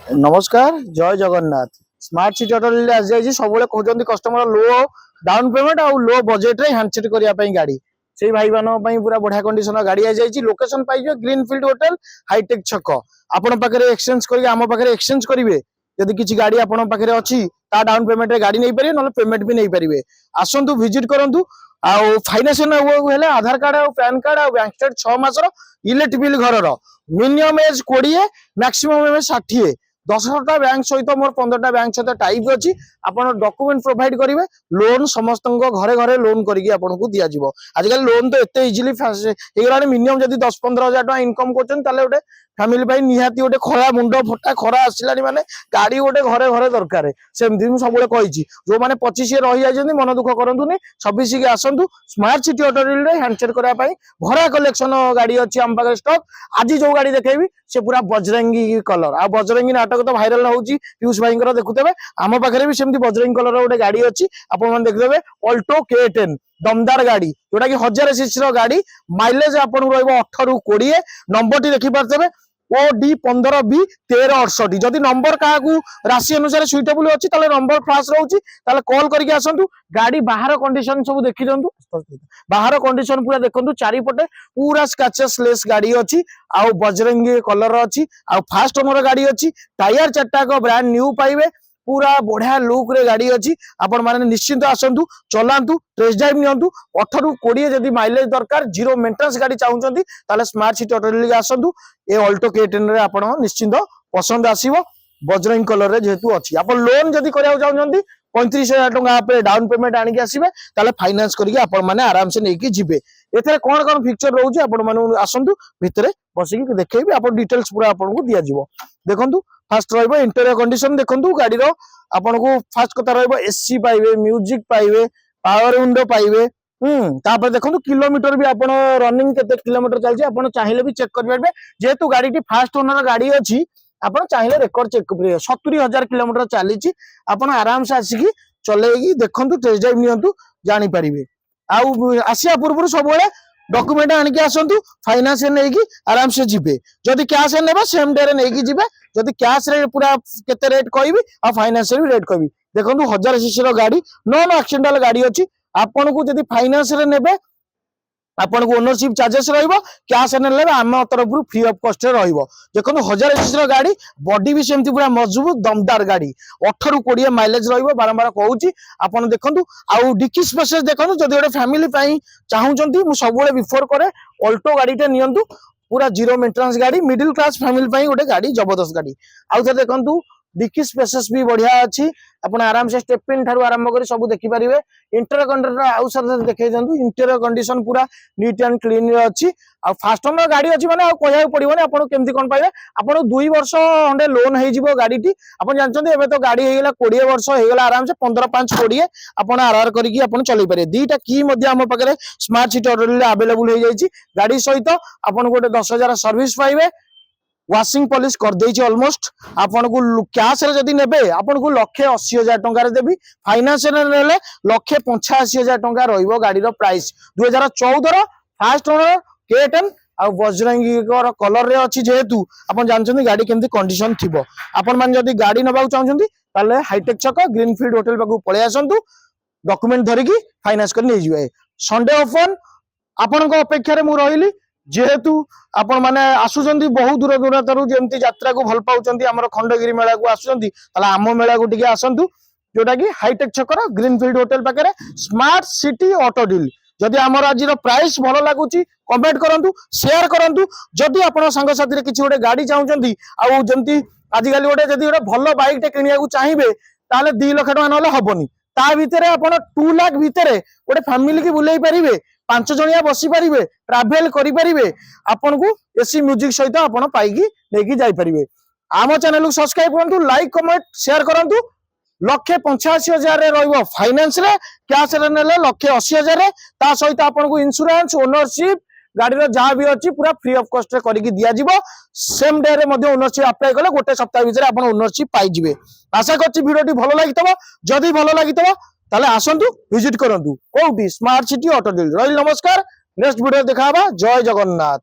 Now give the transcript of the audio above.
नमस्कार जय Jagannath. Smart City auto आज जाइए सब कहते कस्टमर लो डाउन पेमेंट और लो बजेट रे हैंडसेट करने गाड़ी से भाई मानों पूरा बढ़िया कंडीशन गाड़ी आ जाइए। लोकेशन पाइबे ग्रीनफील्ड होटल हाईटेक छक आपण पाखे एक्सचेंज करके आम पाखे एक्सचेंज करेंगे। जदि किसी गाड़ी आपण पाखे अच्छी डाउन पेमेंट रे गाड़ी नहीं पारे ना पेमेंट भी नहीं पारे। आसतु विजिट करूँ आउ फाइनेंस आधार कार्ड और पैन कार्ड और बैंक स्टेट 6 मासर इलेक्ट्रिक बिल घर मिनिमम एज 20 मैक्सिमम एज 60 10टा बैंक सहित मोर 15टा बैंक सहित टाइप अच्छी आपन डॉक्यूमेंट प्रोवाइड करेंगे। लोन समस्त घरे घरे लोन करके आपको दि जाव। आजिकल लोन तो एत इजिली होगा मिनिमम जब 10-15 हजार टका इनकम कर फैमिली निहाती गोटे खरा मुंड फटा खरा आसला माने गाड़ी गोटे घरे घरे दरकार सेमती सब कही जो मैंने 25 रही जाती मन दुख करूनी 26 के आसतु Smart City Auto Deal handset करने भरा कलेक्शन गाड़ी अच्छी आम पाखे स्टॉक। आज जो गाड़ी देखेबी से पूरा बजरंगी कलर आ बजरंगी नाटक तो भाइराल होउची पीयूष भाई देखुते आम पाखे भी सेमती बजरंगी कलर गोटे गाड़ी अच्छी आपन देखिदेवे अल्टो K10 दमदार गाड़ी जोटा कि 1000 सीसी गाड़ी माइलेज आपन 18 ରୁ 20 नंबर टी देखि पारतेबे OD15B 1368 जदि नंबर क्या राशि अनुसार सुइटेबल अच्छी नंबर फ्लाश रोचे कॉल करके आसतु। गाड़ी बाहर कंडीशन सब देखी दिंतु बाहर कंडीशन पूरा देखो चारिपटे पूरा स्क्रैचेसलेस गाड़ी अच्छी आउ बजरंगी कलर अच्छी आउ फास्ट ओनर गाड़ी अच्छी टायर 4टा ब्रांड न्यू पाइबे पूरा बढ़िया लुक रे गाड़ी अच्छी आपण माने निश्चिंत आसतु चलांतु टेस्ट ड्राइव नियंतु 18 ରୁ 20 जदि माइलेज दरकार जीरो मेंटेनेंस गाड़ी चाहूचंती ताले स्मार्ट सिटी ऑटो डील आसतु। ए अल्टो K10 रे आपण निश्चिंत पसंद आसीबो बजरंगी कलर रे जेतु अच्छी आपण लोन जदि करिया चाहूचंती 35,000 टका पे डाउन पेमेंट आनिक आसीबे ताले फाइनेंस करके आपण माने आराम से नेकी जिबे। एथरे कोन कोन फीचर रहउची आपण माने आसंतु भितरे बसिकी देखैबी आपण डिटेल्स पूरा आपण को दिया जिवो। देखंतु फास्ट रहिबो इंटीरियर कंडीशन देखंतु गाड़ी रो आपण को फास्ट कथा रहिबो एसी पाइबे म्यूजिक पाइबे पावर विंडो पाइबे तापर देखंतु किलोमीटर भी आपण रनिंग केते किलोमीटर चलछि आपण चाहिले भी चेक कर परबे जेतु गाड़ी टी फास्ट ओनर गाड़ी अछि आपण चाहिले रेकॉर्ड चेक कर 70,000 किलोमीटर चलीछि आपण आराम से आसिकी चलेगी देखंतु टेस्ट ड्राइव नियंतु जानि परिबे। आउ आसिया पूर्व सब डॉक्यूमेंट आनिक आसतु फाइनेंस नहीं आराम से जिबे जदि कैश ने सेम डे नहीं जिबे जदि कैश रे पूरा केते रेट कहबी आ फाइनेंस भी रेट कहबी। देखंतु 1000 सीसी गाड़ी नॉन एक्सीडेंटल गाड़ी अच्छी आपन को जदि फाइनेंस रे नेबे आपन को ओनरशिप चार्जेस रहिबो कैश ने आम तरफ फ्री ऑफ कॉस्ट रहिबो। देखो 1000 सीसी गाड़ी बॉडी भी सेमती पूरा मजबूत दमदार गाड़ी 18 ରୁ 20 माइलेज रहिबो बारंबार कहूची आपन देखंतु। आउ डिक्की स्पेस देखंतु जदि गोटे फैमिली पई चाहूचंती मु सब बिफोर करे अल्टो गाड़ीटे नियंतु पूरा जीरो मेंटेनेंस गाड़ी मिडिल क्लास फैमिली पई गोटे गाड़ी जबरदस्त गाड़ी। आउ थे देखंतु डिक्की स्पेसेस भी बढ़िया अच्छी आपण आराम से स्टेपिन ठारू आरंभ कर सब देखि परिबे। इंटीरियर कंडीशन आउ सर देखै दंतु इंटीरियर कंडीशन पूरा नीट एंड क्लीन रे अच्छी आ फास्ट ओनर गाड़ी अच्छी माने कहया पड़िबोनी आपण केमती कोन पाइबे आपण 2 वर्ष हंडे लोन हे जिवो गाड़ी टी आपण जानचंदी एबे तो गाड़ी हेगला 20 वर्ष हेगला आराम से 15-5-20 आपण आरआर करके आपण चलै पारे। दीटा की मध्ये हम पाकरे Smart City Auto Deal available हे जाईची गाड़ी सहित आपण गोटे 10,000 सर्विस पाइबे वाशिंग पॉलिश कर देइछि ऑलमोस्ट आपन को कैश रे जदी नेबे आपन को 1,80,000 टका रे देबी फाइनेंस रे नेले 1,85,000 टका रहइबो गाड़ी रो प्राइस 2014 रो फास्ट ओनर K10 आ बजरंगी कलर रे अछि जेहेतु आपन जानछन गाड़ी केमती कंडीशन थिबो आपन मान जदी गाड़ी नबाउ चाहछन्ती ताले हाईटेक छक ग्रीनफील्ड होटल पाकू पळे आसंतु डॉक्यूमेंट धरिकी फाइनेंस कर नै जिवे। संडे ओपन आपन को अपेक्षा रे मु रहिली जेहेतु आपण माने आसुचंती बहुत दूर दूरतारू जेमती यात्रा को भल पाउचंती हमर खंडगिरी मेला को आसुचंती ताला आम मेला को टिके आसंतु जोटा कि हाईटेक छकर ग्रीनफील्ड होटल पाकरे स्मार्ट सिटी ऑटो डील। जदि हमर आज प्राइस भल लागुची कमेंट करंतु शेयर करंतु जदि आपण संग साथी रे किछि गोटे गाड़ी चाहउचंती आ जेमती आज काली गोटे जदि गोटे भल बाइक टे किनिया को चाहिबे ताले 2 लाख टका नले हबनी ता भितरे आपण 2 लाख भितरे गोटे फैमिली की बुलाई परिबे 5 जणिया बसी परिबे ट्रैवल करि परिबे आपन को एसी म्यूजिक सहित आपण पाइकी नेकी जाई परिबे। आम चैनल को सब्सक्राइब करंतु लाइक कमेंट शेयर करंतु 1,85,000 रे रहइबो फाइनेंस रे कैश रे नेले 1,80,000 रे ता सहित आपन को इंश्योरेंस ओनरशिप गाड़ी रो जहां भी अछि पूरा फ्री ऑफ कॉस्ट रे करिकी दिया जिवो सेम डे रे मध्ये ओनरशिप अप्लाई करले गोटे सप्ताह भीतर आपन ओनरशिप पाइ जिवे। आशा करछि वीडियोटी भलो लागितबो जदि भलो लागितबो ताले आसंतु विजिट करंतु कोउटी स्मार्ट सिटी ऑटो डील। रही नमस्कार नेक्स्ट वीडियो देखाबा जय जगन्नाथ।